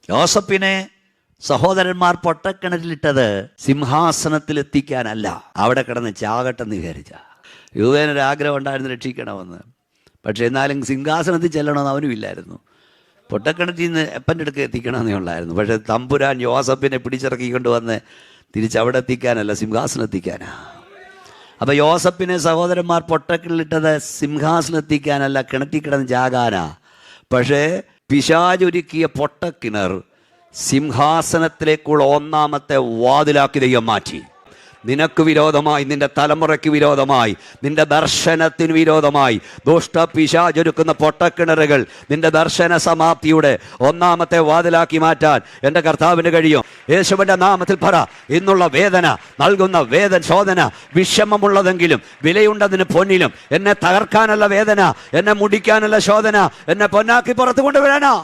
യോസഫിനെ സഹോദരന്മാർ പൊട്ടക്കിണറ്റിലിട്ടത് സിംഹാസനത്തിലെത്തിക്കാനല്ല, അവിടെ കിടന്ന് ചാകട്ടെന്ന് വിചാരിച്ച. യൂവേനൊരാഗ്രഹം ഉണ്ടായിരുന്നു രക്ഷിക്കണമെന്ന്. പക്ഷെ എന്നാലും സിംഹാസനത്തിൽ ചെല്ലണമെന്ന് അവനും ഇല്ലായിരുന്നു. പൊട്ടക്കിണറ്റിൽ നിന്ന് എപ്പൻ്റെ അടുക്ക് എത്തിക്കണമെന്നേ ഉള്ളായിരുന്നു. പക്ഷെ തമ്പുരാൻ യോസഫിനെ പിടിച്ചിറക്കിക്കൊണ്ട് വന്ന് തിരിച്ചവിടെ എത്തിക്കാനല്ല, സിംഹാസനത്തിക്കാനാ. അപ്പം യോസഫിനെ സഹോദരന്മാർ പൊട്ടക്കിണറ്റിലിട്ടത് സിംഹാസനത്തിക്കാനല്ല, കിണറ്റിൽ കിടന്ന് ചാകാനാ. പക്ഷേ പിശാചൊരുക്കിയ പൊട്ടക്കിണർ സിംഹാസനത്തിലേക്കുള്ള ഒന്നാമത്തെ വാതിലാക്കി ദൈവം മാറ്റി. നിനക്ക് വിരോധമായി, നിന്റെ തലമുറയ്ക്ക് വിരോധമായി, നിന്റെ ദർശനത്തിന് വിരോധമായി ദുഷ്ട പിശാചൊരുക്കുന്ന പൊട്ടക്കിണറുകൾ നിന്റെ ദർശന സമാപ്തിയുടെ ഒന്നാമത്തെ വാതിലാക്കി മാറ്റാൻ എൻ്റെ കർത്താവിന് കഴിയും. യേശുവിൻ്റെ നാമത്തിൽ പറ, ഇന്നുള്ള വേദന നൽകുന്ന ശോധന വിഷമമുള്ളതെങ്കിലും വിലയുണ്ടതിന് പൊന്നിലും. എന്നെ തകർക്കാനല്ല വേദന, എന്നെ മുടിക്കാനല്ല ശോധന, എന്നെ പൊന്നാക്കി പുറത്തു കൊണ്ടുവരാനാ.